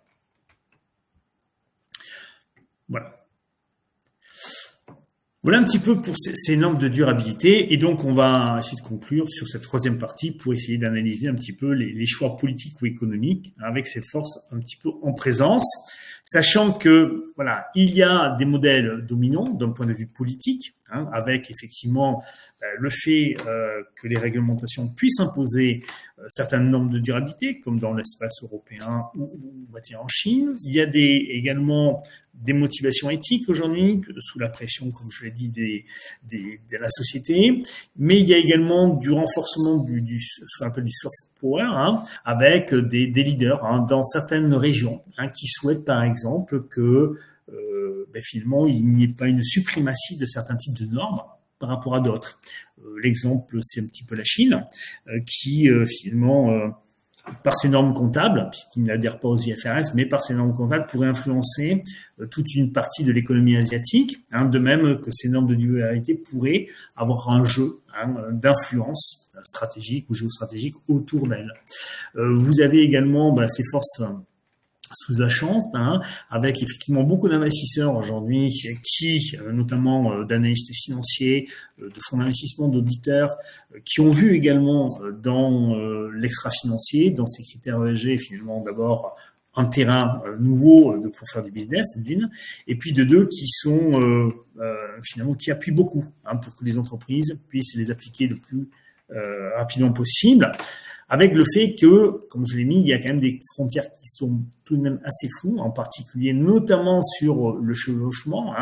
Voilà. Voilà un petit peu pour ces normes de durabilité. Et donc, on va essayer de conclure sur cette troisième partie pour essayer d'analyser un petit peu les choix politiques ou économiques avec cette force un petit peu en présence. Sachant que, voilà, il y a des modèles dominants d'un point de vue politique, avec effectivement le fait que les réglementations puissent imposer certaines normes de durabilité, comme dans l'espace européen ou en Chine. Il y a également des motivations éthiques aujourd'hui, sous la pression, comme je l'ai dit, de la société. Mais il y a également du renforcement ce qu'on appelle du soft power, avec des leaders dans certaines régions qui souhaitent, par exemple, que finalement, il n'y ait pas une suprématie de certains types de normes par rapport à d'autres. L'exemple, c'est un petit peu la Chine, qui finalement, par ses normes comptables, puisqu'il n'adhère pas aux IFRS, mais par ses normes comptables, pourrait influencer toute une partie de l'économie asiatique, de même que ces normes de durabilité pourraient avoir un jeu d'influence stratégique ou géostratégique autour d'elles. Vous avez également ces forces sous-jacentes, avec effectivement beaucoup d'investisseurs aujourd'hui qui, notamment d'analystes financiers, de fonds d'investissement, d'auditeurs, qui ont vu également dans l'extra-financier, dans ces critères ESG, finalement d'abord un terrain nouveau pour faire du business, d'une, et puis de deux qui sont finalement qui appuient beaucoup pour que les entreprises puissent les appliquer le plus rapidement possible. Avec le fait que, comme je l'ai mis, il y a quand même des frontières qui sont tout de même assez floues, en particulier notamment sur le chevauchement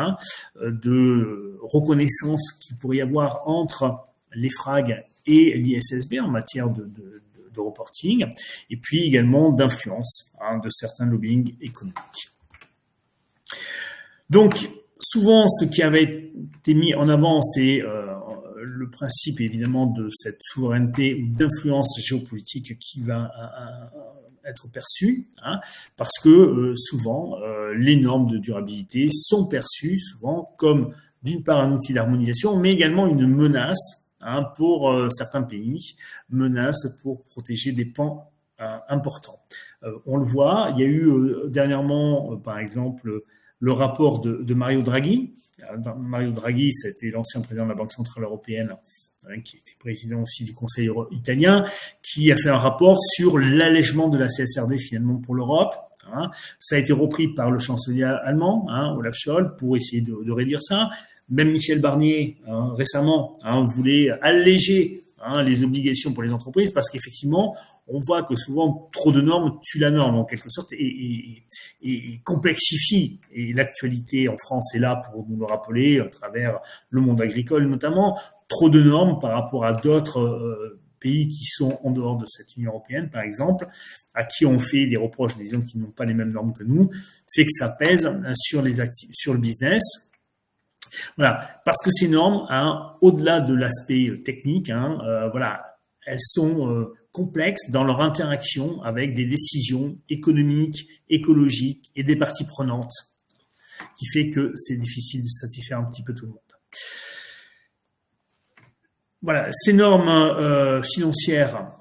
de reconnaissance qu'il pourrait y avoir entre l'EFRAG et l'ISSB en matière de reporting, et puis également d'influence de certains lobbying économiques. Donc, souvent, ce qui avait été mis en avant, c'est le principe évidemment de cette souveraineté ou d'influence géopolitique qui va être perçue, parce que souvent les normes de durabilité sont perçues souvent comme d'une part un outil d'harmonisation, mais également une menace pour certains pays, menace pour protéger des pans importants. On le voit, il y a eu dernièrement, par exemple, le rapport de Mario Draghi. Mario Draghi, c'était l'ancien président de la Banque Centrale Européenne, qui était président aussi du Conseil italien, qui a fait un rapport sur l'allègement de la CSRD finalement pour l'Europe. Ça a été repris par le chancelier allemand, Olaf Scholz, pour essayer de réduire ça. Même Michel Barnier, récemment, voulait alléger les obligations pour les entreprises, parce qu'effectivement, on voit que souvent, trop de normes tue la norme, en quelque sorte, et complexifie. Et l'actualité en France est là pour nous le rappeler, à travers le monde agricole notamment. Trop de normes par rapport à d'autres pays qui sont en dehors de cette Union européenne, par exemple, à qui on fait des reproches disant qu'ils n'ont pas les mêmes normes que nous, fait que ça pèse sur le business. Voilà, parce que ces normes, au-delà de l'aspect technique, elles sont complexes dans leur interaction avec des décisions économiques, écologiques et des parties prenantes, qui fait que c'est difficile de satisfaire un petit peu tout le monde. Voilà, ces normes financières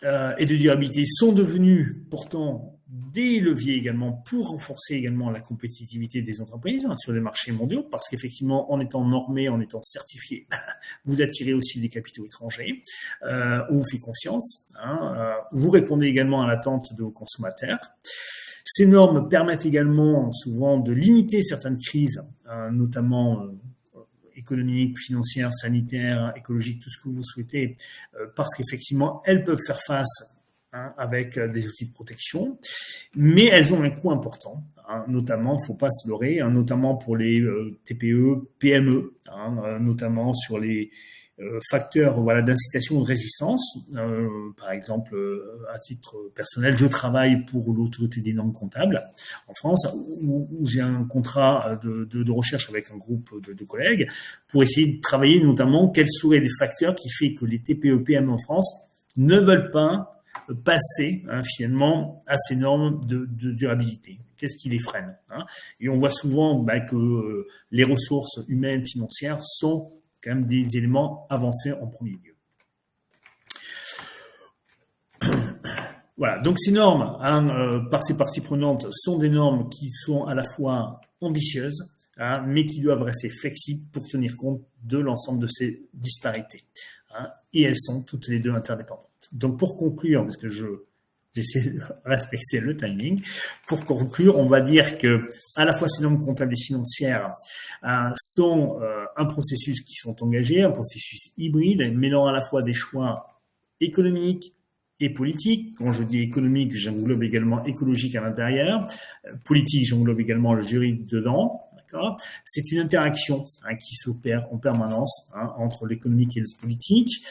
et de durabilité sont devenues pourtant des leviers également pour renforcer également la compétitivité des entreprises sur les marchés mondiaux, parce qu'effectivement, en étant normé, en étant certifié, vous attirez aussi des capitaux étrangers, on vous fait confiance, vous répondez également à l'attente de vos consommateurs. Ces normes permettent également souvent de limiter certaines crises, notamment économiques, financières, sanitaires, écologiques, tout ce que vous souhaitez, parce qu'effectivement, elles peuvent faire face avec des outils de protection, mais elles ont un coût important, notamment, il ne faut pas se leurrer, notamment pour les TPE, PME, notamment sur les facteurs d'incitation ou de résistance. Par exemple, à titre personnel, je travaille pour l'autorité des normes comptables en France, où j'ai un contrat de recherche avec un groupe de collègues pour essayer de travailler notamment quels seraient les facteurs qui font que les TPE-PME en France ne veulent pas passer finalement à ces normes de durabilité. Qu'est-ce qui les freine, Et on voit souvent que les ressources humaines, financières sont quand même des éléments avancés en premier lieu. Voilà, donc ces normes, par ces parties prenantes, sont des normes qui sont à la fois ambitieuses, mais qui doivent rester flexibles pour tenir compte de l'ensemble de ces disparités. Et elles sont toutes les deux interdépendantes. Donc pour conclure, parce que j'essaie de respecter le timing, pour conclure, on va dire que à la fois ces normes comptables et financières sont un processus qui sont engagés, un processus hybride, mêlant à la fois des choix économiques et politiques. Quand je dis économique, j'englobe également écologique à l'intérieur. Politique, j'englobe également le juridique dedans. C'est une interaction qui s'opère en permanence entre l'économique et le politique,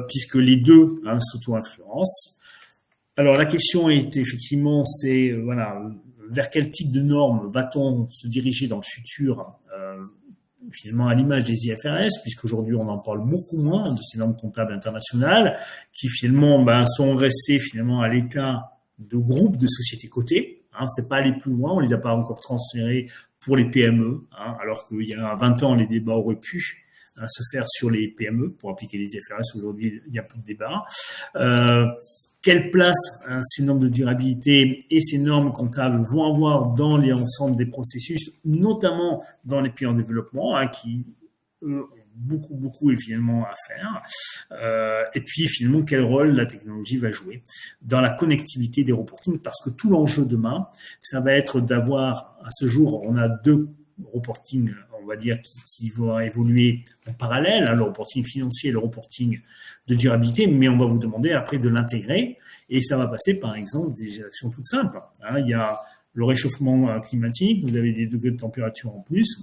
puisque les deux s'auto-influencent. Alors la question est effectivement, c'est vers quel type de normes va-t-on se diriger dans le futur, finalement à l'image des IFRS, puisqu'aujourd'hui on en parle beaucoup moins de ces normes comptables internationales, qui finalement sont restées finalement à l'état de groupes de sociétés cotées. C'est pas aller plus loin, on les a pas encore transférées pour les PME, alors qu'il y a 20 ans, les débats auraient pu se faire sur les PME pour appliquer les IFRS. Aujourd'hui, il n'y a plus de débat. Quelle place ces normes de durabilité et ces normes comptables vont avoir dans l'ensemble des processus, notamment dans les pays en développement, qui, eux, ont beaucoup finalement à faire. Et puis, finalement, quel rôle la technologie va jouer dans la connectivité des reportings, parce que tout l'enjeu demain, ça va être d'avoir, à ce jour, on a deux reportings, on va dire, qui vont évoluer en parallèle, le reporting financier et le reporting de durabilité, mais on va vous demander après de l'intégrer, et ça va passer par exemple des actions toutes simples. Il y a le réchauffement climatique, vous avez des degrés de température en plus.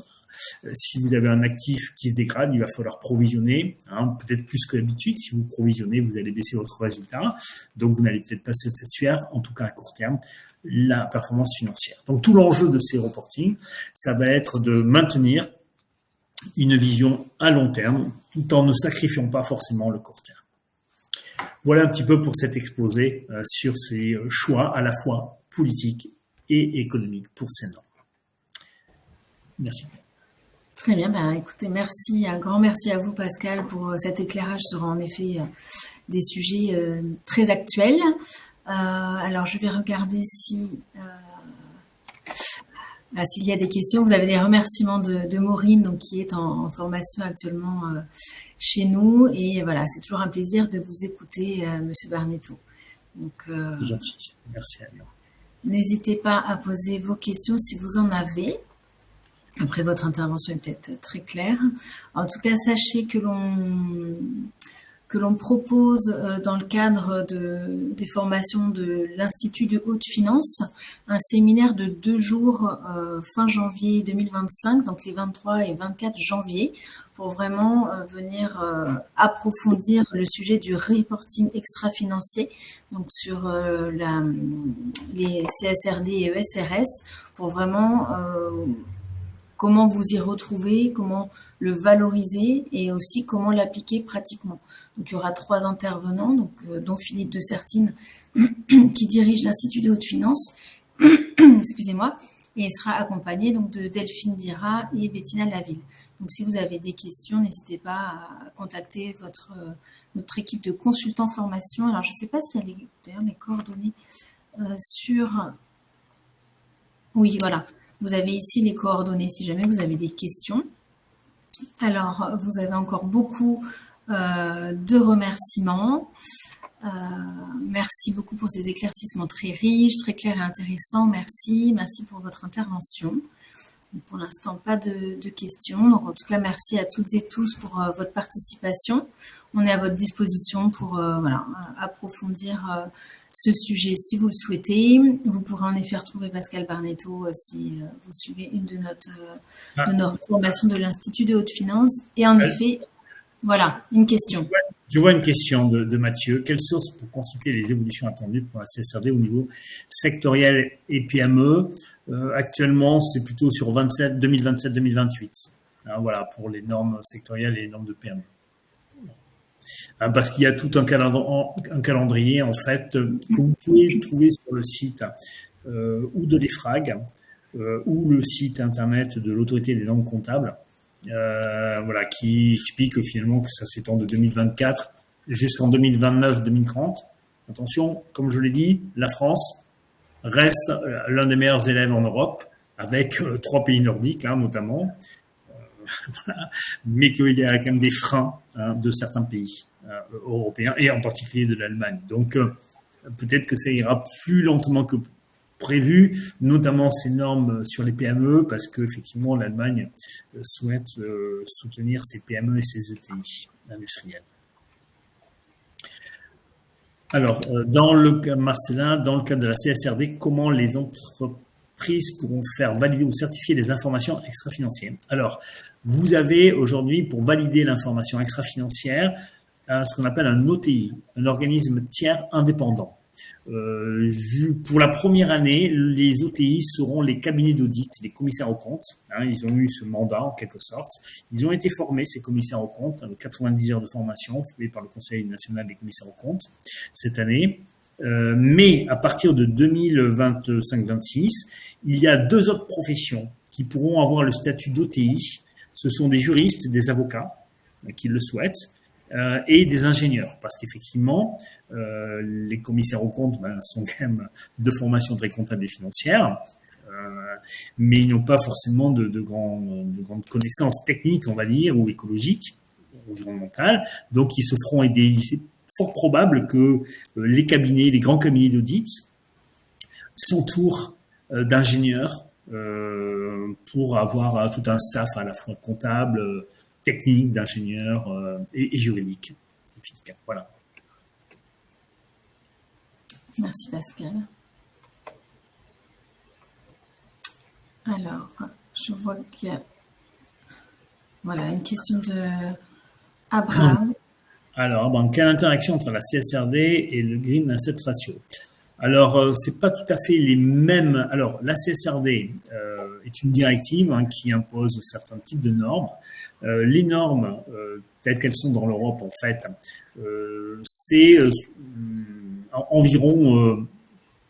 Si vous avez un actif qui se dégrade, il va falloir provisionner, peut-être plus que d'habitude. Si vous provisionnez, vous allez baisser votre résultat, donc vous n'allez peut-être pas satisfaire, en tout cas à court terme, la performance financière. Donc tout l'enjeu de ces reportings, ça va être de maintenir une vision à long terme, tout en ne sacrifiant pas forcément le court terme. Voilà un petit peu pour cet exposé sur ces choix à la fois politiques et économiques pour ces normes. Merci. Très bien, écoutez, merci, un grand merci à vous Pascal pour cet éclairage sur en effet des sujets très actuels. Alors je vais regarder si s'il y a des questions. Vous avez des remerciements de Maureen, donc qui est en formation actuellement chez nous, et voilà, c'est toujours un plaisir de vous écouter, Monsieur Barnetto. Donc c'est gentil, merci à vous. N'hésitez pas à poser vos questions si vous en avez. Après, votre intervention est peut-être très claire. En tout cas, sachez que l'on propose dans le cadre des formations de l'Institut de haute finance un séminaire de 2 jours fin janvier 2025, donc les 23 et 24 janvier, pour vraiment venir approfondir le sujet du reporting extra-financier, donc sur les CSRD et ESRS, pour vraiment comment vous y retrouver, comment le valoriser et aussi comment l'appliquer pratiquement. Donc il y aura 3 intervenants, donc, dont Philippe de Sertine qui dirige l'Institut de haute finance, excusez-moi, et il sera accompagné donc de Delphine Dira et Bettina Laville. Donc si vous avez des questions, n'hésitez pas à contacter notre équipe de consultants formation. Alors je ne sais pas s'il y a d'ailleurs les coordonnées sur... Oui, voilà. Vous avez ici les coordonnées si jamais vous avez des questions. Alors, vous avez encore beaucoup de remerciements. Merci beaucoup pour ces éclaircissements très riches, très clairs et intéressants. Merci. Merci pour votre intervention. Pour l'instant, pas de questions. Donc, en tout cas, merci à toutes et tous pour votre participation. On est à votre disposition pour approfondir ce sujet si vous le souhaitez. Vous pourrez en effet retrouver Pascal Barnetto si vous suivez une de nos formations de l'Institut de haute finance. Et en effet... Voilà, une question. Je vois une question de Mathieu. Quelle source pour consulter les évolutions attendues pour la CSRD au niveau sectoriel et PME? Actuellement, c'est plutôt sur 2027-2028. Voilà, pour les normes sectorielles et les normes de PME. Parce qu'il y a tout un calendrier, en fait, que vous pouvez trouver sur le site ou de l'EFRAG ou le site internet de l'autorité des normes comptables. Voilà, qui explique finalement que ça s'étend de 2024 jusqu'en 2029-2030. Attention, comme je l'ai dit, la France reste l'un des meilleurs élèves en Europe, avec 3 pays nordiques notamment, voilà, mais qu'il y a quand même des freins de certains pays européens, et en particulier de l'Allemagne. Donc peut-être que ça ira plus lentement que prévu, notamment ces normes sur les PME, parce qu'effectivement, l'Allemagne souhaite soutenir ses PME et ses ETI industriels. Alors, dans le cas, Marcelin, dans le cadre de la CSRD, comment les entreprises pourront faire valider ou certifier des informations extra-financières? Alors, vous avez aujourd'hui, pour valider l'information extra-financière, ce qu'on appelle un OTI, un organisme tiers indépendant. Pour la première année, les OTI seront les cabinets d'audit, les commissaires aux comptes. Ils ont eu ce mandat en quelque sorte. Ils ont été formés, ces commissaires aux comptes, avec 90 heures de formation, faits par le Conseil national des commissaires aux comptes cette année. Mais à partir de 2025-26, il y a 2 autres professions qui pourront avoir le statut d'OTI. Ce sont des juristes, des avocats qui le souhaitent, et des ingénieurs, parce qu'effectivement, les commissaires aux comptes sont quand même de formation très comptable et financière, mais ils n'ont pas forcément de grandes connaissances techniques, on va dire, ou écologiques, environnementales, donc ils se feront aider. C'est fort probable que les grands cabinets d'audit s'entourent d'ingénieurs pour avoir tout un staff à la fois comptable, technique, d'ingénieurs et juridique. Voilà. Merci Pascal. Alors, je vois qu'il y a une question de Abraham. Alors, quelle interaction entre la CSRD et le Green Asset Ratio? Alors, c'est pas tout à fait les mêmes. Alors, la CSRD est une directive qui impose certains types de normes. Les normes telles qu'elles sont dans l'Europe, en fait, c'est environ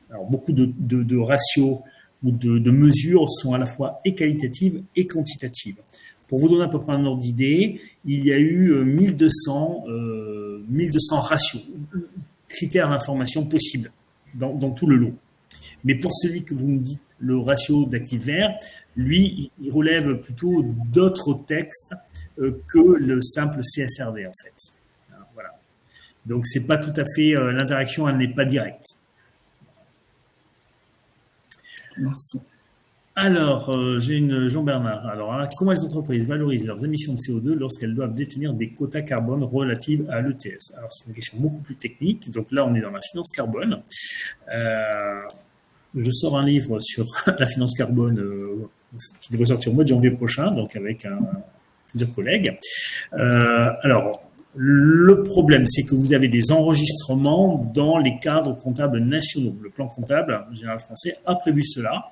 alors beaucoup de ratios ou de mesures sont à la fois et qualitatives et quantitatives. Pour vous donner à peu près un ordre d'idée, il y a eu 1200 ratios, critères d'information possibles dans tout le lot. Mais pour celui que vous me dites, le ratio d'actifs verts, lui, il relève plutôt d'autres textes que le simple CSRD, en fait. Voilà. Donc, c'est pas tout à fait, l'interaction, elle n'est pas directe. Merci. Alors, j'ai une Jean-Bernard. Alors, comment les entreprises valorisent leurs émissions de CO2 lorsqu'elles doivent détenir des quotas carbone relatifs à l'ETS? Alors, c'est une question beaucoup plus technique. Donc là, on est dans la finance carbone. Je sors un livre sur la finance carbone qui devrait sortir au mois de janvier prochain, donc avec plusieurs collègues. Alors, le problème, c'est que vous avez des enregistrements dans les cadres comptables nationaux. Le plan comptable général français a prévu cela.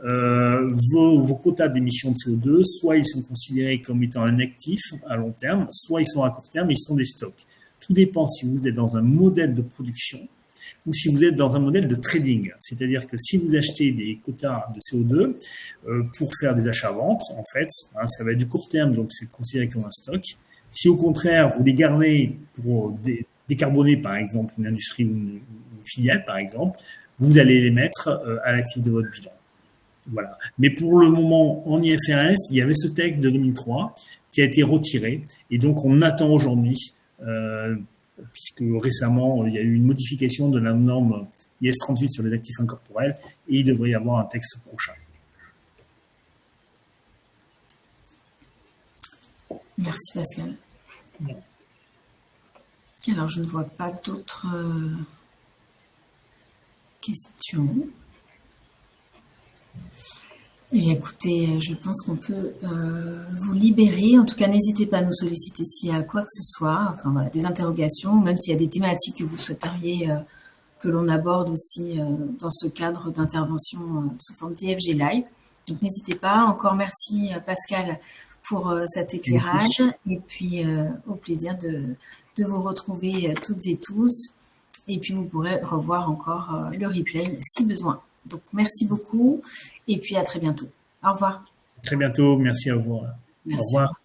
Vos quotas d'émissions de CO2, soit ils sont considérés comme étant un actif à long terme, soit ils sont à court terme, ils sont des stocks. Tout dépend si vous êtes dans un modèle de production ou si vous êtes dans un modèle de trading. C'est-à-dire que si vous achetez des quotas de CO2 pour faire des achats-ventes, en fait, ça va être du court terme, donc c'est considéré comme un stock. Si au contraire, vous les gardez pour décarboner, par exemple, une industrie ou une filiale, par exemple, vous allez les mettre à l'actif de votre bilan. Voilà. Mais pour le moment, en IFRS, il y avait ce texte de 2003 qui a été retiré. Et donc, on attend aujourd'hui, puisque récemment, il y a eu une modification de la norme IS 38 sur les actifs incorporels, et il devrait y avoir un texte prochain. Merci Pascal. Alors, je ne vois pas d'autres questions. Eh bien, écoutez, je pense qu'on peut vous libérer. En tout cas, n'hésitez pas à nous solliciter s'il y a quoi que ce soit, enfin voilà, des interrogations, même s'il y a des thématiques que vous souhaiteriez que l'on aborde aussi dans ce cadre d'intervention sous forme d'IFG Live. Donc, n'hésitez pas. Encore merci, Pascal, pour cet Beaucoup. éclairage. Et puis, au plaisir de vous retrouver toutes et tous. Et puis, vous pourrez revoir encore le replay si besoin. Donc, merci beaucoup et puis à très bientôt. Au revoir. Très bientôt. Merci à vous. Au Merci, au revoir. revoir.